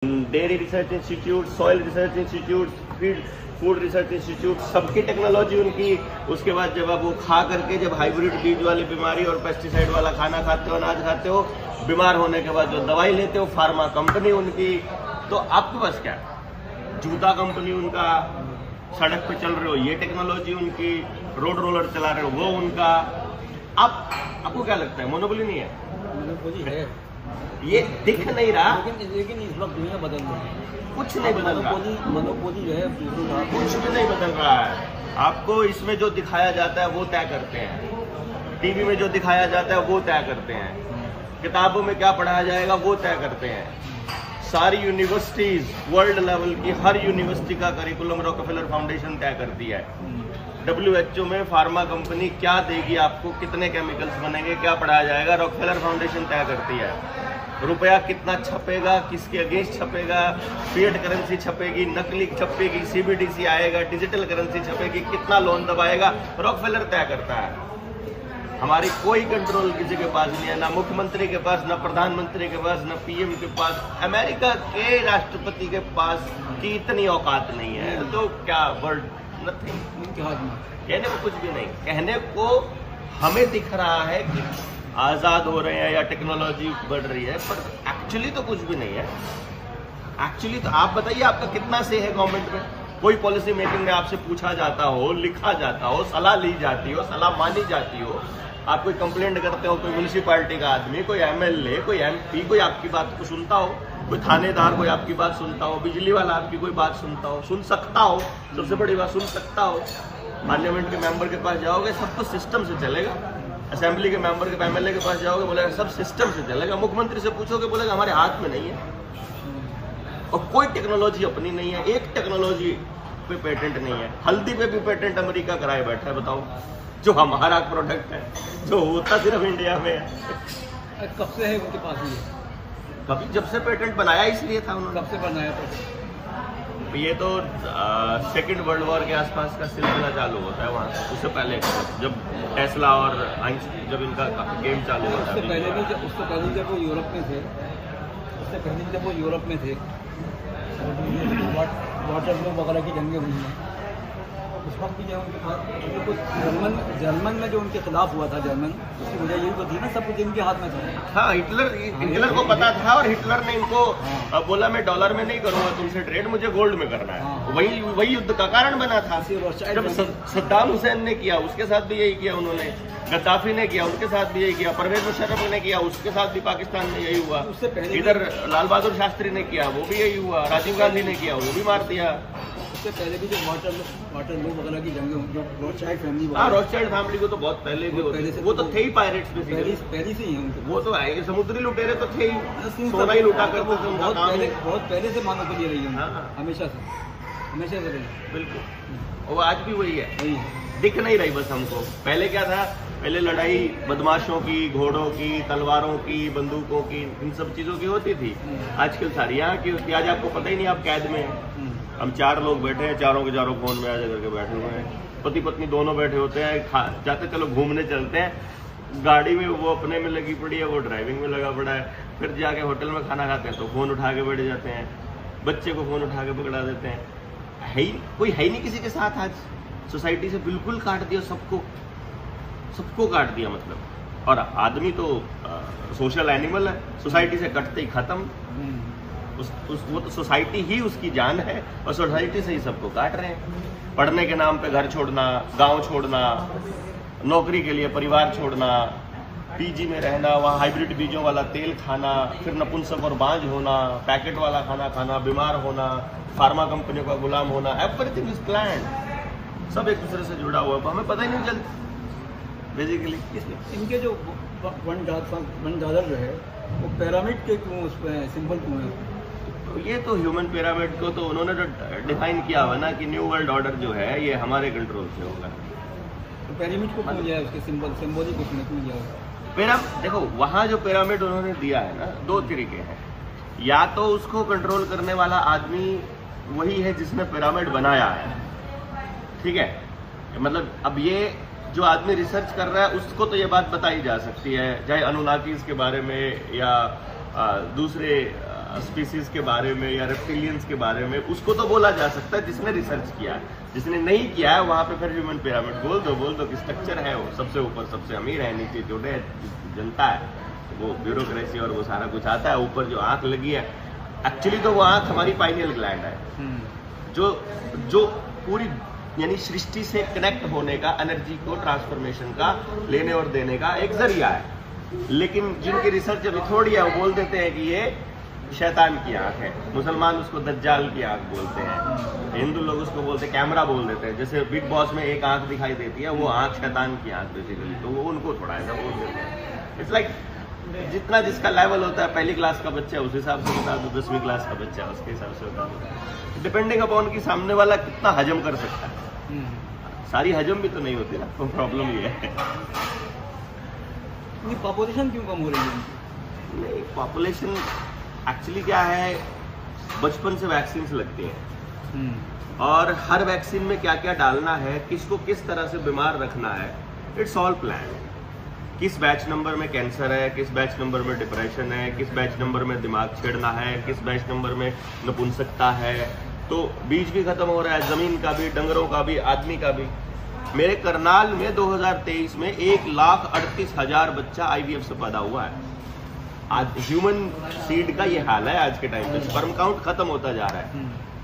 Dairy research institute, soil research institute, food research institute, सबकी technology उनकी। उसके बाद जब आप वो खा करके जब हाइब्रिड बीज वाली बीमारी और पेस्टिसाइड वाला खाना खाते हो, अनाज खाते हो, बीमार होने के बाद जो दवाई लेते हो, फार्मा कंपनी उनकी। तो आपके पास क्या, जूता कंपनी उनका, सड़क पे चल रहे हो ये टेक्नोलॉजी उनकी, रोड रोलर चला रहे हो वो उनका। आपको क्या लगता है मोनोपोली नहीं है? मोनोपोली है, ये दिख नहीं रहा, लेकिन इस वक्त दुनिया बदल रही है। कुछ नहीं बदल रहा, मोनोपोली जो है कुछ भी नहीं बदल रहा है। आपको इसमें जो दिखाया जाता है वो तय करते हैं, टीवी में जो दिखाया जाता है वो तय करते हैं, किताबों में क्या पढ़ाया जाएगा वो तय करते हैं। सारी यूनिवर्सिटीज वर्ल्ड लेवल की हर यूनिवर्सिटी का करिकुलम रॉकफेलर फाउंडेशन तय करती है। WHO में फार्मा कंपनी क्या देगी आपको, कितने केमिकल्स बनेंगे, क्या पढ़ाया जाएगा, रॉकफेलर फाउंडेशन तय करती है। रुपया कितना छपेगा, किसके अगेंस्ट छपेगा, फिएट करेंसी छपेगी, नकली छपेगी, CBDC आएगा, डिजिटल करेंसी छपेगी, कितना लोन दबाएगा, रॉकफेलर तय करता है। हमारी कोई कंट्रोल किसी के पास नहीं है, ना मुख्यमंत्री के पास, ना प्रधानमंत्री के पास, ना PM के पास, अमेरिका के राष्ट्रपति के पास की इतनी औकात नहीं है। तो क्या वर्ड नथिंग, उनके हाथ में कहने को कुछ भी नहीं। कहने को हमें दिख रहा है कि आज़ाद हो रहे हैं या टेक्नोलॉजी बढ़ रही है, पर एक्चुअली तो कुछ भी नहीं है। एक्चुअली तो आप बताइए आपका कितना से है गवर्नमेंट में? कोई पॉलिसी मेकिंग में आपसे पूछा जाता हो, लिखा जाता हो, सलाह ली जाती हो, सलाह मानी जाती हो, आप कोई कंप्लेंट करते हो, कोई म्यूनिसिपैलिटी का आदमी, कोई MLA, कोई MP, कोई आपकी बात को सुनता हो, कोई थानेदार कोई आपकी बात सुनता हो, बिजली वाला आपकी कोई बात सुनता हो, सुन सकता हो, सबसे बड़ी बात सुन सकता हो। पार्लियामेंट के मेंबर के पास जाओगे सब कुछ सिस्टम से चलेगा, असेंबली के मेंबर के MLA के पास जाओगे बोलेगा सब सिस्टम से चलेगा, मुख्यमंत्री से पूछोगे बोलेगा हमारे हाथ में नहीं है। और कोई टेक्नोलॉजी अपनी नहीं है, एक टेक्नोलॉजी पे पेटेंट नहीं है। हल्दी पे भी पेटेंट अमेरिका कराए बैठा है, बताओ, जो हमारा प्रोडक्ट है, जो होता सिर्फ इंडिया में है। कब से है उनके पास ये? कभी जब से पेटेंट बनाया इसलिए था उन्होंने। कब से बनाया था? ये तो सेकेंड वर्ल्ड वॉर के आसपास का सिलसिला चालू होता है वहाँ, उससे पहले जब टेस्ला और जब इनका गेम चालू होता है। उससे पहले जब वो यूरोप में थे, वाटरलू वगैरह की जंगें हुई हैं, उस वक्त भी जो उनके पास जर्मन में जो उनके खिलाफ हुआ था, जर्मन, उसकी वजह यही तो थी ना, सब कुछ इनके हाथ में था। हाँ, हिटलर को पता था और हिटलर ने इनको बोला मैं डॉलर में नहीं करूंगा तुमसे ट्रेड, मुझे गोल्ड में करना है। हाँ। वही युद्ध का कारण बना था। जब सद्दाम हुसैन ने किया उसके साथ भी यही किया उन्होंने, गद्दाफी ने किया उनके साथ भी यही किया, परवेज मुशर्रफ ने किया उसके साथ भी पाकिस्तान में यही हुआ, उससे पहले इधर लाल बहादुर शास्त्री ने किया वो भी यही हुआ, राजीव गांधी ने किया वो भी मार दिया। उससे पहले भी जो वाटरलू वगैरह की जंगें, जो रॉथशाइल्ड फैमिली, हाँ, रॉथशाइल्ड फैमिली को तो बहुत पहले भी वो तो थे ही पायरेट्स में, पहले से ही है उनके, वो तो आए समुद्री लुटेरे तो थे ही, सोना ही लुटा करते थे, बहुत पहले से मानो के लिए रही है। हाँ। हमेशा से रही। बिल्कुल, वो आज भी वही है, वही है। दिख नहीं रही बस हमको। पहले क्या था, पहले लड़ाई बदमाशों की, घोड़ों की, तलवारों की, बंदूकों की, इन सब चीजों की होती थी। आजकल सारी यहाँ की होती है। आज आपको पता ही नहीं आप कैद में हैं। हम 4 लोग बैठे हैं, चारों के चारों फोन में आ करके बैठे हुए हैं, पति पत्नी दोनों बैठे होते हैं, जाते चलो घूमने चलते हैं, गाड़ी में वो अपने में लगी पड़ी है, वो ड्राइविंग में लगा पड़ा है, फिर जाके होटल में खाना खाते हैं तो फोन उठा के बैठ जाते हैं, बच्चे को फोन उठा के पकड़ा देते हैं। कोई है ही नहीं किसी के साथ। आज सोसाइटी से बिल्कुल काट दिया, सबको काट दिया मतलब। और आदमी तो सोशल एनिमल है, सोसाइटी से कटते ही खत्म। वो तो सोसाइटी ही उसकी जान है और सोसाइटी से ही सबको काट रहे हैं। पढ़ने के नाम पे घर छोड़ना, गांव छोड़ना, नौकरी के लिए परिवार छोड़ना, PG में रहना, वहाँ हाइब्रिड बीजों वाला तेल खाना, फिर नपुंसक और बांझ होना, पैकेट वाला खाना खाना, बीमार होना, फार्मा कंपनियों का गुलाम होना, एवरीथिंग इज प्लान्ड। सब एक दूसरे से जुड़ा हुआ है, हमें पता ही नहीं चलता बेसिकली। इनके जो वन डॉलर जो है वो पिरामिड के क्यों, उस पर सिंबल क्यों है? तो ये तो ह्यूमन पिरामिड को तो उन्होंने जो डिफाइन किया हुआ ना कि न्यू वर्ल्ड ऑर्डर जो है ये हमारे कंट्रोल से होगा। तो पिरामिड को क्यों लिया है, उसके सिंबॉलिक उसमें क्यों लिया है? देखो वहाँ जो पिरामिड उन्होंने दिया है ना, 2 तरीके हैं। या तो उसको कंट्रोल करने वाला आदमी वही है जिसने पिरामिड बनाया है, ठीक है, मतलब अब ये जो आदमी रिसर्च कर रहा है उसको तो ये बात बताई जा सकती है, चाहे अनुनाकीज के बारे में या दूसरे स्पीसीज के बारे में या रेप्टिलियंस के बारे में, उसको तो बोला जा सकता है जिसने रिसर्च किया है। जिसने नहीं किया है वहां पे फिर ह्यूमन पिरामिड बोल दो कि स्ट्रक्चर है, वो सबसे ऊपर सबसे अमीर है, नीचे छोटे जनता है, वो ब्यूरोक्रेसी और वो सारा कुछ आता है। ऊपर जो आंख लगी है, एक्चुअली तो वो आंख हमारी पाइनियल ग्लैंड है, जो पूरी यानी सृष्टि से कनेक्ट होने का, एनर्जी को ट्रांसफॉर्मेशन का, लेने और देने का एक जरिया है। लेकिन जिनकी रिसर्च अभी थोड़ी है वो बोल देते हैं कि ये शैतान की आंख है, मुसलमान उसको दज्जाल की आंख बोलते हैं, हिंदू लोग उसको बोलते हैं कैमरा बोल देते हैं। जैसे बिग बॉस में एक आंख दिखाई देती है, वो आंख शैतान की आंख बेसिकली, तो वो उनको थोड़ा ऐसा बोल देते हैं। इट्स लाइक जितना जिसका लेवल होता है, पहली क्लास का बच्चा है उस हिसाब से बता दो, 10वीं क्लास का बच्चा है उसके हिसाब से बता दो, डिपेंडिंग अपॉन कि सामने वाला कितना हजम कर सकता है। सारी हजम भी तो नहीं होती ना, तो प्रॉब्लम ये है। पॉपुलेशन क्यों कम हो रही है? नहीं, पॉपुलेशन एक्चुअली क्या है, बचपन से वैक्सीन लगती हैं और हर वैक्सीन में क्या क्या डालना है, किसको किस तरह से बीमार रखना है, इट्स ऑल प्लान। किस बैच नंबर में कैंसर है, किस बैच नंबर में डिप्रेशन है, किस बैच नंबर में दिमाग छेड़ना है, किस बैच नंबर में नपुंसकता है, तो बीज भी खत्म हो रहा है, जमीन का भी, डंगरों का भी, आदमी का भी। मेरे करनाल में 2023 में 1,38,000 बच्चा IVF से पैदा हुआ है। आज ह्यूमन सीड का ये हाल है आज के टाइम पे, स्पर्म काउंट खत्म होता जा रहा है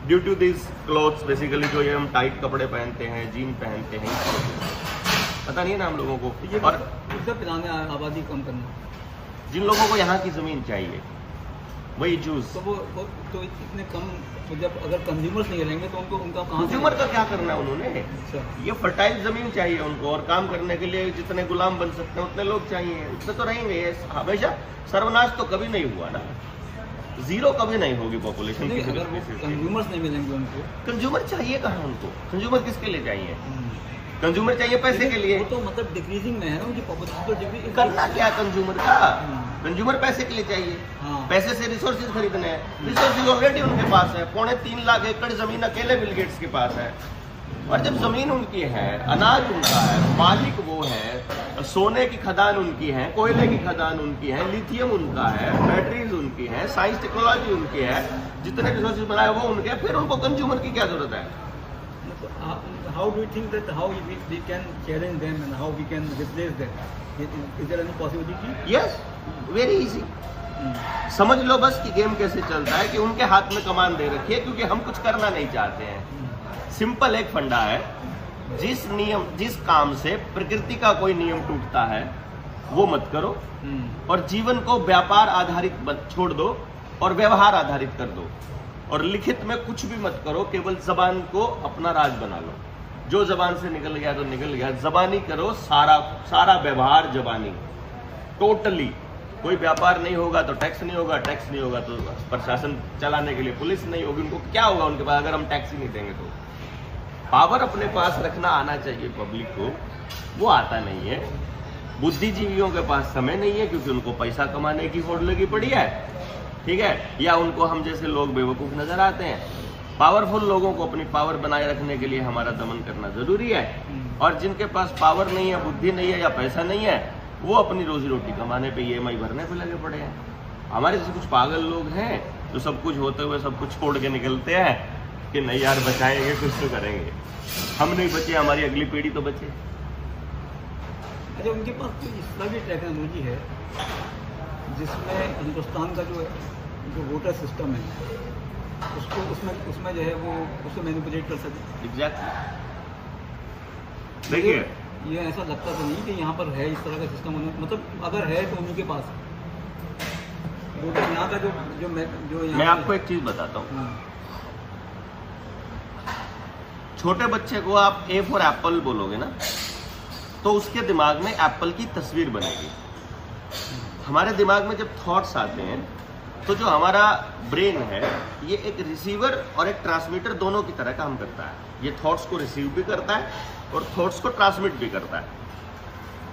due to this clothes, basically जो ये हम टाइट कपड़े पहनते हैं, जीन पहनते हैं, पता नहीं है ना हम लोगों को। और पिलाने आबादी कम करना, जिन लोगों को यहाँ की जमीन चाहिए वही जूस, तो वो तो इतने कम, तो जब अगर कंज्यूमर्स नहीं रहेंगे तो उनका कहाँ, कंज्यूमर का क्या करना है उन्होंने? अच्छा। ये फर्टाइल जमीन चाहिए उनको, और काम करने के लिए जितने गुलाम बन सकते हैं उतने लोग चाहिए, उतने तो रहेंगे। ये हमेशा सर्वनाश तो कभी नहीं हुआ ना, जीरो कभी नहीं होगी पॉपुलेशन। कंज्यूमर्स नहीं मिलेंगे उनको, कंज्यूमर चाहिए कहाँ उनको? कंज्यूमर किसके लिए चाहिए? कंज्यूमर चाहिए पैसे के लिए, वो तो मतलब डिक्रीजिंग में है ना उनकी पॉपुलेशन, तो डिक्रीज करना क्या कंज्यूमर का? कंज्यूमर पैसे के लिए चाहिए, पैसे से रिसोर्सेज खरीदने हैं, रिसोर्सेज ऑलरेडी उनके पास है, 3.25 लाख एकड़ जमीन अकेले बिल गेट्स के पास है। और जब जमीन उनकी है, अनाज उनका है, मालिक वो है, सोने की खदान उनकी है, कोयले की खदान उनकी है, लिथियम उनका है, बैटरीज उनकी है, साइंस टेक्नोलॉजी उनकी है, जितने रिसोर्सेज बनाए वो उनके, फिर उनको कंज्यूमर की क्या जरूरत है? How do you think that how we can challenge them and how we can replace them? Is there any possibility? Yes, very easy. समझ लो बस कि गेम कैसे चलता है, कि उनके हाथ में कमान दे रखी है, क्योंकि हम कुछ करना नहीं चाहते हैं। सिंपल एक फंडा है, जिस काम से प्रकृति का कोई नियम टूटता है वो मत करो, और जीवन को व्यापार आधारित छोड़ दो और व्यवहार आधारित कर दो, और लिखित में कुछ भी मत करो, केवल जबान को अपना राज बना लो। जो जबान से निकल गया तो निकल गया, जबानी करो, सारा व्यवहार जबानी, टोटली। कोई व्यापार नहीं होगा तो टैक्स नहीं होगा, टैक्स नहीं होगा तो प्रशासन चलाने के लिए पुलिस नहीं होगी। उनको क्या होगा उनके पास अगर हम टैक्स ही नहीं देंगे तो? पावर अपने पास रखना आना चाहिए पब्लिक को, वो आता नहीं है। बुद्धिजीवियों के पास समय नहीं है, क्योंकि उनको पैसा कमाने की होड़ लगी पड़ी है, ठीक है, या उनको हम जैसे लोग बेवकूफ नजर आते हैं। पावरफुल लोगों को अपनी पावर बनाए रखने के लिए हमारा दमन करना जरूरी है, और जिनके पास पावर नहीं है, बुद्धि नहीं है या पैसा नहीं है, वो अपनी रोजी रोटी कमाने पे, EMI भरने पे लगे पड़े हैं। हमारे जैसे कुछ पागल लोग हैं जो सब कुछ होते हुए सब कुछ छोड़ के निकलते हैं कि नहीं यार बचाएंगे, कुछ तो करेंगे। हम नहीं बचे, हमारी अगली पीढ़ी तो बचे। अच्छा, उनके पास तो इस तरह की टेक्नोलॉजी है जिसमें हिंदुस्तान का जो वोटर सिस्टम है उसको उसमें जो है वो उसको मैनिपुलेट कर सके। एग्जैक्टली। देखिए, ये ऐसा लगता तो नहीं कि यहाँ पर है इस तरह का सिस्टम, मतलब अगर है तो उन्हीं के पास यहाँ का जो मैं आपको एक चीज बताता हूँ। छोटे बच्चे को आप A फॉर एप्पल बोलोगे ना, तो उसके दिमाग में एप्पल की तस्वीर बनेगी। हमारे दिमाग में जब थॉट्स आते हैं तो जो हमारा ब्रेन है ये एक रिसीवर और एक ट्रांसमीटर दोनों की तरह काम करता है। ये थॉट्स को रिसीव भी करता है और थॉट्स को ट्रांसमिट भी करता है।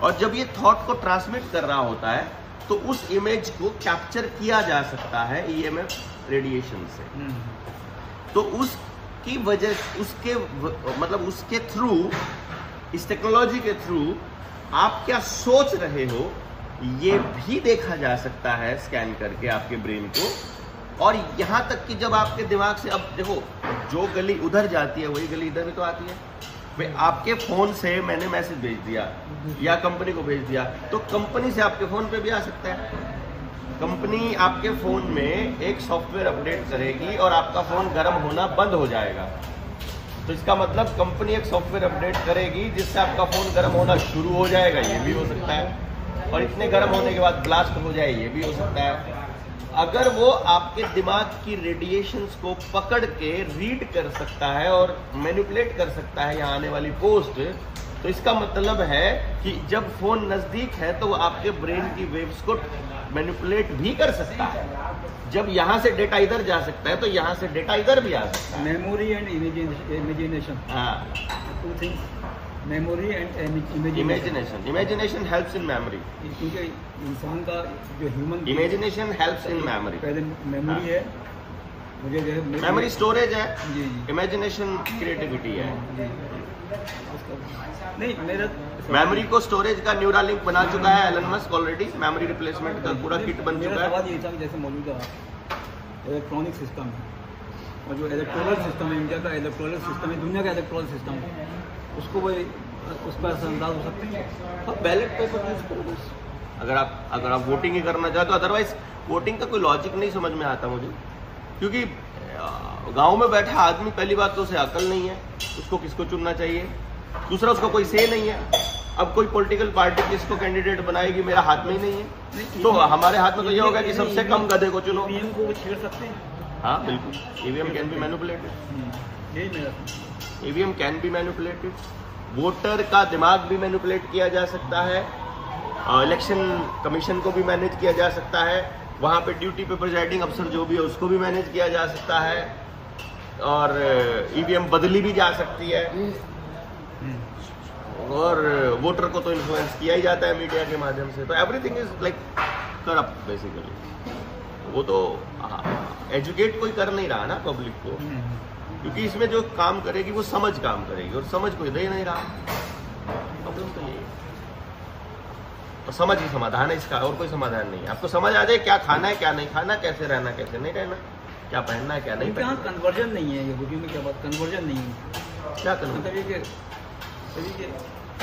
और जब ये थॉट को ट्रांसमिट कर रहा होता है तो उस इमेज को कैप्चर किया जा सकता है EMF रेडिएशन से। तो उसकी वजह उसके थ्रू, इस टेक्नोलॉजी के थ्रू आप क्या सोच रहे हो ये भी देखा जा सकता है स्कैन करके आपके ब्रेन को, और यहाँ तक कि जब आपके दिमाग से, अब देखो जो गली उधर जाती है वही गली इधर भी तो आती है। भाई आपके फ़ोन से मैंने मैसेज भेज दिया या कंपनी को भेज दिया, तो कंपनी से आपके फ़ोन पे भी आ सकता है। कंपनी आपके फ़ोन में एक सॉफ्टवेयर अपडेट करेगी और आपका फ़ोन गर्म होना बंद हो जाएगा। तो इसका मतलब कंपनी एक सॉफ्टवेयर अपडेट करेगी जिससे आपका फ़ोन गर्म होना शुरू हो जाएगा, ये भी हो सकता है। और इतने गर्म होने के बाद ब्लास्ट हो जाए, ये भी हो सकता है। अगर वो आपके दिमाग की रेडिएशंस को पकड़ के रीड कर सकता है और मैनिपुलेट कर सकता है यहाँ आने वाली पोस्ट, तो इसका मतलब है कि जब फ़ोन नज़दीक है तो वो आपके ब्रेन की वेव्स को मैनिपुलेट भी कर सकता है। जब यहाँ से डेटा इधर जा सकता है तो यहाँ से डेटा इधर भी आ सकता है। मेमोरी एंड इमेजिनेशन, हाँ, two things, memory and imagination. Imagination helps in memory. क्योंकि इंसान का जो human, imagination helps in memory. पहले मेमोरी है, मुझे जो है मेमोरी स्टोरेज है, जी जी इमेजिनेशन क्रिएटिविटी है। जी। नहीं मेरा मेमोरी को स्टोरेज का न्यूरालिंक बना चुका है Elon Musk already. Memory replacement का पूरा किट बन मेरा चुका है। सवाल ये था कि जैसे मौजूदा इलेक्ट्रॉनिक सिस्टम है और जो इलेक्ट्रोनिक सिस्टम है, इंडिया का इलेक्ट्रॉनिक सिस्टम है, दुनिया का इलेक्ट्रॉनिक सिस्टम है, उसको वो उस पर असरअंदाज हो सकते हैं। अब बैलेट पेपर यूज करो अगर आप वोटिंग ही करना चाहते हो। अदरवाइज वोटिंग का कोई लॉजिक नहीं समझ में आता मुझे, क्योंकि गांव में बैठा आदमी, पहली बात तो उसे अकल नहीं है उसको किसको चुनना चाहिए, दूसरा उसका कोई से नहीं है। अब कोई पॉलिटिकल पार्टी किसको कैंडिडेट बनाएगी मेरा हाथ में ही नहीं है, तो हमारे हाथ में तो ये होगा कि सबसे कम गधे को चुनो। ईवीएम को वो छेड़ सकते हैं। हाँ बिल्कुल, ईवीएम कैन बी मैनिपुलेटेड। यही मेरा EVM can be manipulated. Voter का दिमाग भी मैनिपुलेट किया जा सकता है। इलेक्शन कमीशन को भी मैनेज किया जा सकता है। वहाँ पे ड्यूटी पे प्रिजाइडिंग अफसर जो भी है उसको भी मैनेज किया जा सकता है। और ईवीएम बदली भी जा सकती है। और वोटर को तो इन्फ्लुएंस किया ही जाता है मीडिया के माध्यम से। तो everything is like corrupt basically. वो तो एजुकेट कोई कर नहीं रहा ना पब्लिक को, क्योंकि इसमें जो काम करेगी वो समझ काम करेगी और समझ कोई दे नहीं रहा। प्रॉब्लम तो ये है। और समझ ही समाधान है इसका, और कोई समाधान नहीं है। आपको समझ आ जाए क्या खाना है क्या नहीं खाना, कैसे रहना कैसे नहीं रहना, क्या पहनना है क्या नहीं यहाँ पहनना। कन्वर्जन नहीं है, ये बुकिंग में क्या बात, कन्वर्जन नहीं है। क्या करूँ मतलब ये कि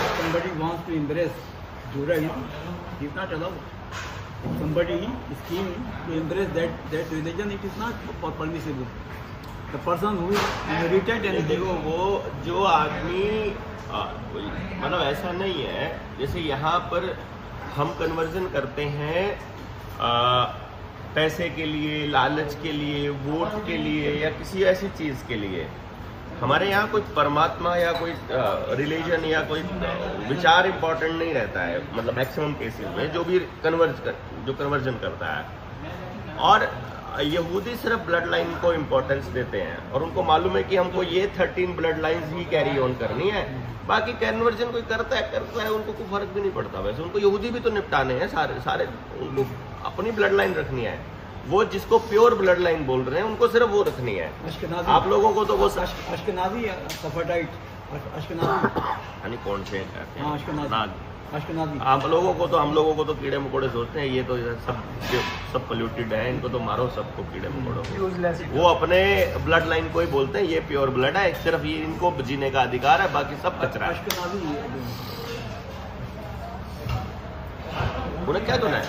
somebody wants to embrace Judaism, he's not allowed. If somebody is keen to embrace that religion, it is not permissible. The person who is inherited and देखो वो जो आदमी मतलब ऐसा नहीं है, जैसे यहाँ पर हम कन्वर्जन करते हैं पैसे के लिए, लालच के लिए, वोट के लिए या किसी ऐसी चीज़ के लिए। हमारे यहाँ कोई परमात्मा या कोई रिलीजन या कोई विचार इम्पोर्टेंट नहीं रहता है, मतलब मैक्सिमम केसेस में जो भी कन्वर्जन करता है। और यहूदी सिर्फ ब्लड लाइन को इम्पोर्टेंस देते हैं और उनको मालूम है कि हमको ये 13 blood lines he carry on करनी है। बाकी कन्वर्जन कोई करता है उनको कोई फर्क भी नहीं पड़ता। वैसे उनको यहूदी भी तो निपटाने हैं सारे उनको अपनी ब्लड लाइन रखनी है। वो जिसको प्योर ब्लड लाइन बोल रहे हैं उनको सिर्फ वो रखनी है। आप लोगों को तो वो अश्केनाज़ी सफरडाइट, अश्केनाज़ी यानी कौन से कहते हाँ, हैं अश्केनाज़ी। हम लोगों को तो कीड़े मकोड़े सोचते हैं, ये तो सब पोल्यूटेड है, इनको तो मारो सबको कीड़े मकोड़ों को। वो अपने ब्लड लाइन को ही बोलते हैं ये प्योर ब्लड है, सिर्फ ये इनको जीने का अधिकार है, बाकी सब कचरा है। अश्केनाज़ी उन्हें क्या धुना है।